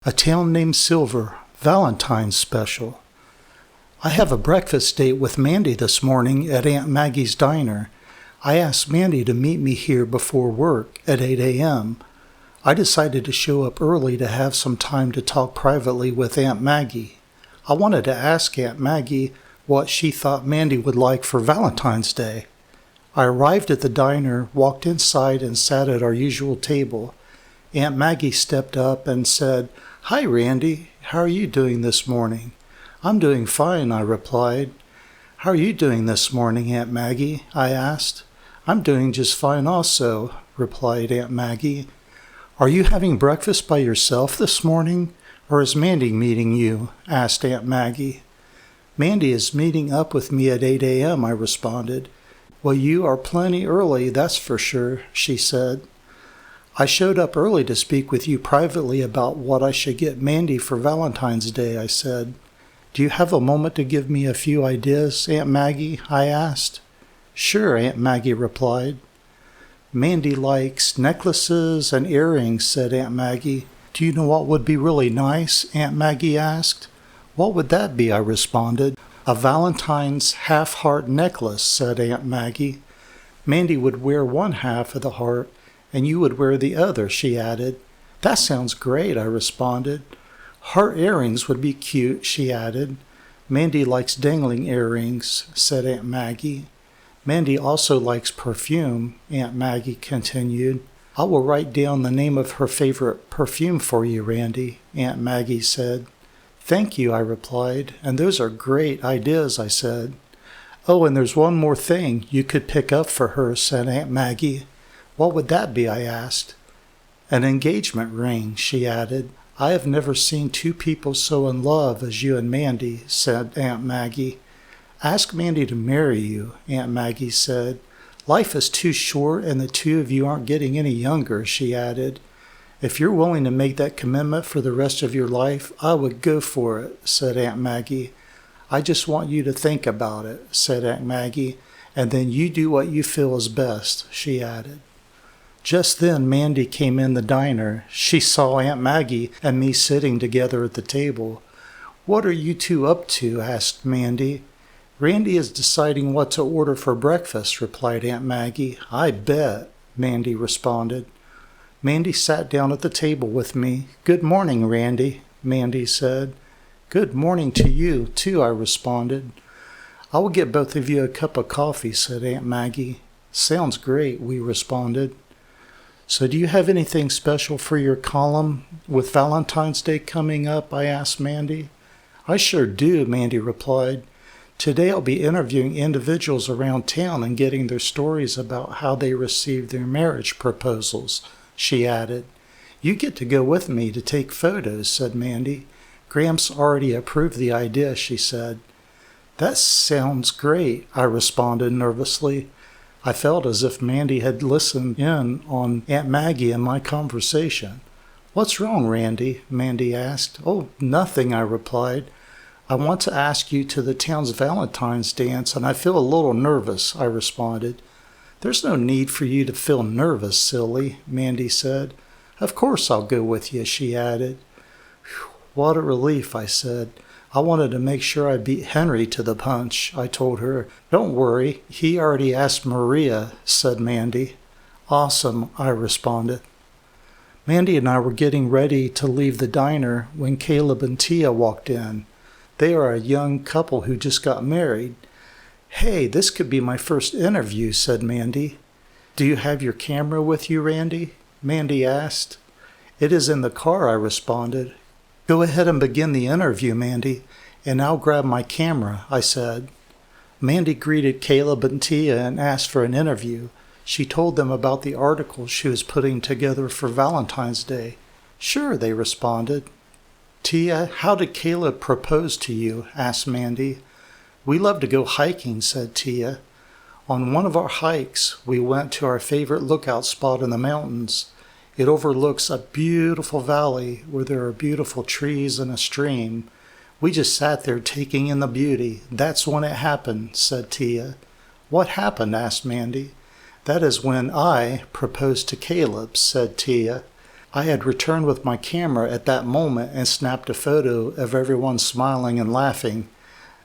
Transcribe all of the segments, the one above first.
A town named Silver, Valentine's special. I have a breakfast date with Mandy this morning at Aunt Maggie's diner. I asked Mandy to meet me here before work at 8 a.m. I decided to show up early to have some time to talk privately with Aunt Maggie. I wanted to ask Aunt Maggie what she thought Mandy would like for Valentine's Day. I arrived at the diner, walked inside, and sat at our usual table. Aunt Maggie stepped up and said, "Hi, Randy. How are you doing this morning?" "I'm doing fine," I replied. "How are you doing this morning, Aunt Maggie?" I asked. "I'm doing just fine also," replied Aunt Maggie. "Are you having breakfast by yourself this morning, or is Mandy meeting you?" asked Aunt Maggie. "Mandy is meeting up with me at 8 a.m., I responded. "Well, you are plenty early, that's for sure," she said. "I showed up early to speak with you privately about what I should get Mandy for Valentine's Day," I said. "Do you have a moment to give me a few ideas, Aunt Maggie?" I asked. "Sure," Aunt Maggie replied. "Mandy likes necklaces and earrings," said Aunt Maggie. "Do you know what would be really nice?" Aunt Maggie asked. "What would that be?" I responded. "A Valentine's half-heart necklace," said Aunt Maggie. "Mandy would wear one half of the heart, and you would wear the other," she added. "That sounds great," I responded. "Heart earrings would be cute," she added. "Mandy likes dangling earrings," said Aunt Maggie. "Mandy also likes perfume," Aunt Maggie continued. "I will write down the name of her favorite perfume for you, Randy," Aunt Maggie said. "Thank you," I replied, "and those are great ideas," I said. "Oh, and there's one more thing you could pick up for her," said Aunt Maggie. "What would that be?" I asked. "An engagement ring," she added. "I have never seen two people so in love as you and Mandy," said Aunt Maggie. "Ask Mandy to marry you," Aunt Maggie said. "Life is too short and the two of you aren't getting any younger," she added. "If you're willing to make that commitment for the rest of your life, I would go for it," said Aunt Maggie. "I just want you to think about it," said Aunt Maggie, "and then you do what you feel is best," she added. Just then Mandy came in the diner. She saw Aunt Maggie and me sitting together at the table. "What are you two up to?" asked Mandy. "Randy is deciding what to order for breakfast," replied Aunt Maggie. "I bet," Mandy responded. Mandy sat down at the table with me. "Good morning, Randy," Mandy said. "Good morning to you, too," I responded. "I will get both of you a cup of coffee," said Aunt Maggie. "Sounds great," we responded. "So do you have anything special for your column with Valentine's Day coming up?" I asked Mandy. "I sure do," Mandy replied. "Today I'll be interviewing individuals around town and getting their stories about how they received their marriage proposals," she added. "You get to go with me to take photos," said Mandy. "Gramps already approved the idea," she said. "That sounds great," I responded nervously. I felt as if Mandy had listened in on Aunt Maggie and my conversation. "What's wrong, Randy?" Mandy asked. "Oh, nothing," I replied. "I want to ask you to the town's Valentine's dance, and I feel a little nervous," I responded. "There's no need for you to feel nervous, silly," Mandy said. "Of course I'll go with you," she added. "What a relief," I said. "I wanted to make sure I beat Henry to the punch," I told her. "Don't worry, he already asked Maria," said Mandy. "Awesome," I responded. Mandy and I were getting ready to leave the diner when Caleb and Tia walked in. They are a young couple who just got married. "Hey, this could be my first interview," said Mandy. "Do you have your camera with you, Randy?" Mandy asked. "It is in the car," I responded. "Go ahead and begin the interview, Mandy, and I'll grab my camera," I said. Mandy greeted Caleb and Tia and asked for an interview. She told them about the article she was putting together for Valentine's Day. "Sure," they responded. "Tia, how did Caleb propose to you?" asked Mandy. "We love to go hiking," said Tia. "On one of our hikes, we went to our favorite lookout spot in the mountains. It overlooks a beautiful valley where there are beautiful trees and a stream. We just sat there taking in the beauty. That's when it happened," said Tia. "What happened?" asked Mandy. "That is when I proposed to Caleb," said Tia. I had returned with my camera at that moment and snapped a photo of everyone smiling and laughing.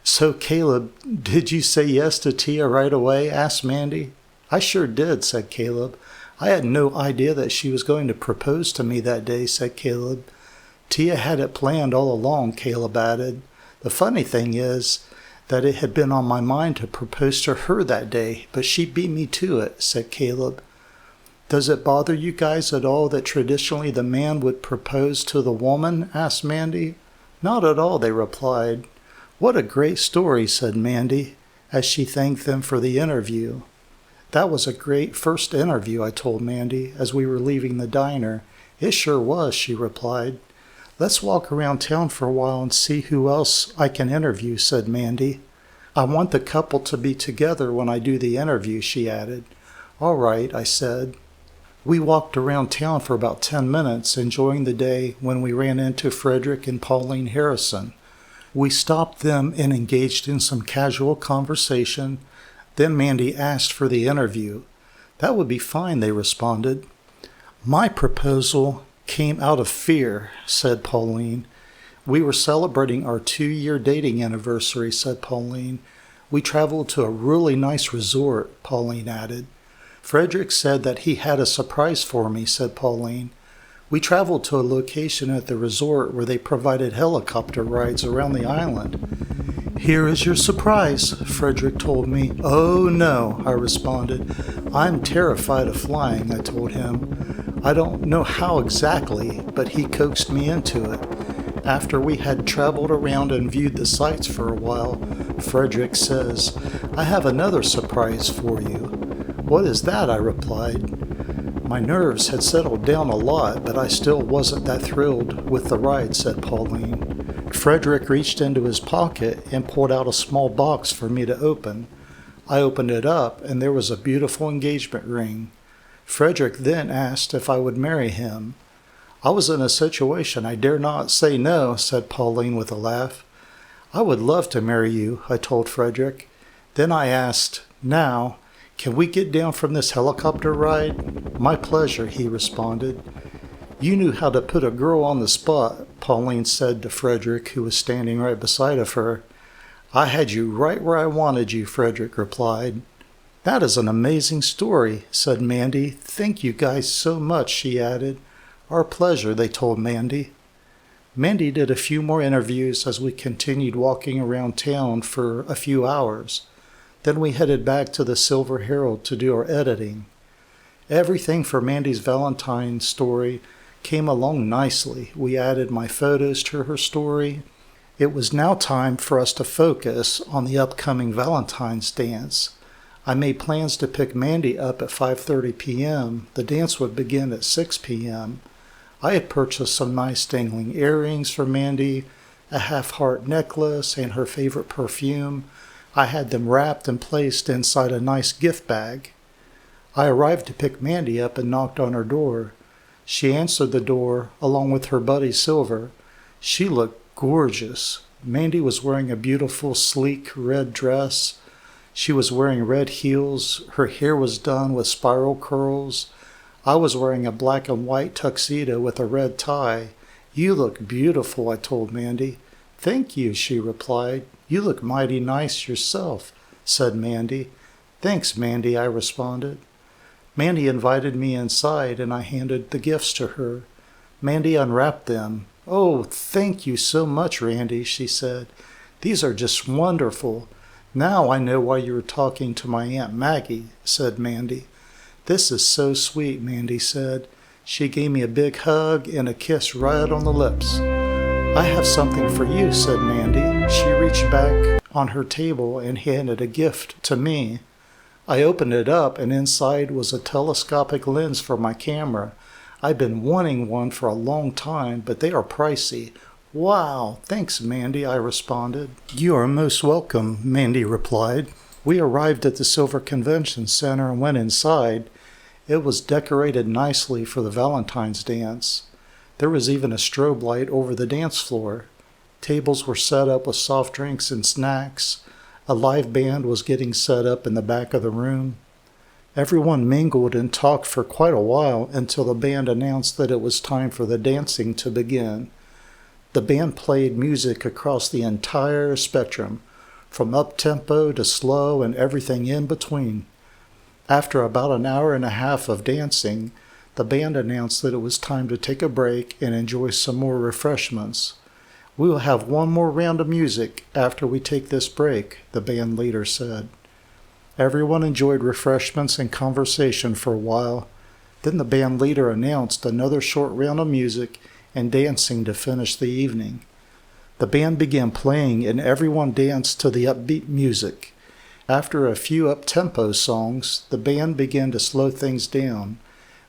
"So, Caleb, did you say yes to Tia right away?" asked Mandy. "I sure did," said Caleb. "I had no idea that she was going to propose to me that day," said Caleb. "Tia had it planned all along," Caleb added. "The funny thing is that it had been on my mind to propose to her that day, but she beat me to it," said Caleb. "Does it bother you guys at all that traditionally the man would propose to the woman?" asked Mandy. "Not at all," they replied. "What a great story," said Mandy, as she thanked them for the interview. "That was a great first interview," I told Mandy as we were leaving the diner. "It sure was," she replied. "Let's walk around town for a while and see who else I can interview," said Mandy. "I want the couple to be together when I do the interview," she added. "All right," I said. We walked around town for about 10 minutes, enjoying the day, when we ran into Frederick and Pauline Harrison. We stopped them and engaged in some casual conversation. Then Mandy asked for the interview. "That would be fine," they responded. "My proposal came out of fear," said Pauline. "We were celebrating our 2-year dating anniversary," said Pauline. "We traveled to a really nice resort," Pauline added. "Frederick said that he had a surprise for me," said Pauline. "We traveled to a location at the resort where they provided helicopter rides around the island." "Here is your surprise," Frederick told me. "Oh, no," I responded. "I'm terrified of flying," I told him. I don't know how exactly, but he coaxed me into it. After we had traveled around and viewed the sights for a while, Frederick says, "I have another surprise for you." "What is that?" I replied. My nerves had settled down a lot, but I still wasn't that thrilled with the ride, said Pauline. Frederick reached into his pocket and pulled out a small box for me to open. I opened it up, and there was a beautiful engagement ring. Frederick then asked if I would marry him. I was in a situation I dare not say no, said Pauline with a laugh. I would love to marry you, I told Frederick. Then I asked, "Now, can we get down from this helicopter ride?" "My pleasure," he responded. "You knew how to put a girl on the spot," Pauline said to Frederick, who was standing right beside of her. "I had you right where I wanted you," Frederick replied. "That is an amazing story," said Mandy. "Thank you guys so much," she added. "Our pleasure," they told Mandy. Mandy did a few more interviews as we continued walking around town for a few hours. Then we headed back to the Silver Herald to do our editing. Everything for Mandy's Valentine story came along nicely. We added my photos to her story. It was now time for us to focus on the upcoming Valentine's dance. I made plans to pick Mandy up at 5:30 p.m. The dance would begin at 6 p.m. I had purchased some nice dangling earrings for Mandy, a half-heart necklace, and her favorite perfume. I had them wrapped and placed inside a nice gift bag. I arrived to pick Mandy up and knocked on her door. She answered the door along with her buddy Silver. She looked gorgeous. Mandy was wearing a beautiful, sleek red dress. She was wearing red heels. Her hair was done with spiral curls. I was wearing a black and white tuxedo with a red tie. "You look beautiful," I told Mandy. "Thank you," she replied. "You look mighty nice yourself," said Mandy. "Thanks, Mandy," I responded. Mandy invited me inside, and I handed the gifts to her. Mandy unwrapped them. "Oh, thank you so much, Randy," she said. "These are just wonderful. Now I know why you were talking to my Aunt Maggie," said Mandy. "This is so sweet," Mandy said. She gave me a big hug and a kiss right on the lips. "I have something for you," said Mandy. She reached back on her table and handed a gift to me. I opened it up, and inside was a telescopic lens for my camera. I've been wanting one for a long time, but they are pricey. "Wow, thanks, Mandy," I responded. "You are most welcome," Mandy replied. We arrived at the Silver Convention Center and went inside. It was decorated nicely for the Valentine's dance. There was even a strobe light over the dance floor. Tables were set up with soft drinks and snacks. A live band was getting set up in the back of the room. Everyone mingled and talked for quite a while until the band announced that it was time for the dancing to begin. The band played music across the entire spectrum, from up-tempo to slow and everything in between. After about an hour and a half of dancing, the band announced that it was time to take a break and enjoy some more refreshments. "We will have one more round of music after we take this break," the band leader said. Everyone enjoyed refreshments and conversation for a while. Then the band leader announced another short round of music and dancing to finish the evening. The band began playing and everyone danced to the upbeat music. After a few up-tempo songs, the band began to slow things down.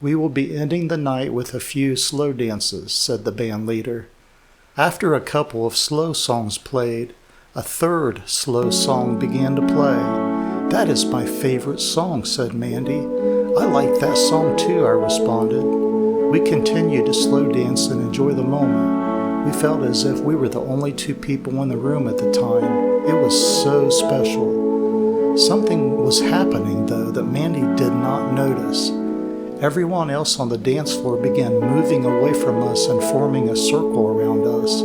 "We will be ending the night with a few slow dances," said the band leader. After a couple of slow songs played, a third slow song began to play. "That is my favorite song," said Mandy. "I like that song too," I responded. We continued to slow dance and enjoy the moment. We felt as if we were the only two people in the room at the time. It was so special. Something was happening, though, that Mandy did not notice. Everyone else on the dance floor began moving away from us and forming a circle around us.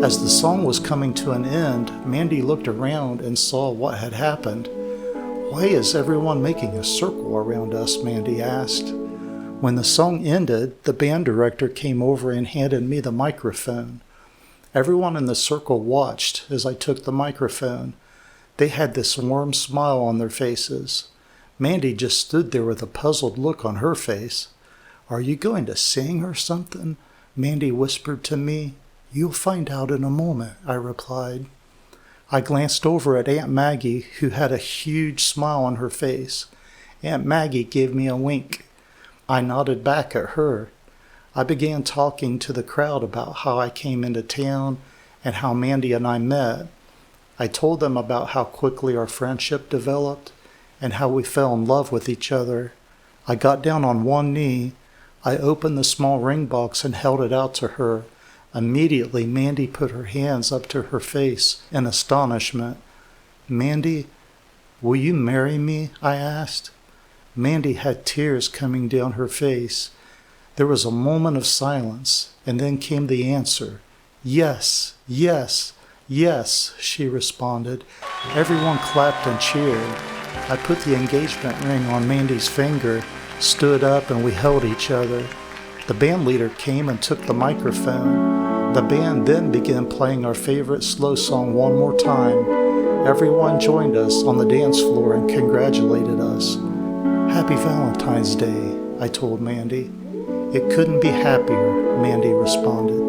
As the song was coming to an end, Mandy looked around and saw what had happened. "Why is everyone making a circle around us?" Mandy asked. When the song ended, the band director came over and handed me the microphone. Everyone in the circle watched as I took the microphone. They had this warm smile on their faces. Mandy just stood there with a puzzled look on her face. "Are you going to sing or something?" Mandy whispered to me. "You'll find out in a moment," I replied. I glanced over at Aunt Maggie, who had a huge smile on her face. Aunt Maggie gave me a wink. I nodded back at her. I began talking to the crowd about how I came into town and how Mandy and I met. I told them about how quickly our friendship developed and how we fell in love with each other. I got down on one knee. I opened the small ring box and held it out to her. Immediately, Mandy put her hands up to her face in astonishment. "Mandy, will you marry me?" I asked. Mandy had tears coming down her face. There was a moment of silence, and then came the answer. "Yes, yes, yes," she responded. Everyone clapped and cheered. I put the engagement ring on Mandy's finger, stood up, and we held each other. The band leader came and took the microphone. The band then began playing our favorite slow song one more time. Everyone joined us on the dance floor and congratulated us. "Happy Valentine's Day," I told Mandy. "It couldn't be happier," Mandy responded.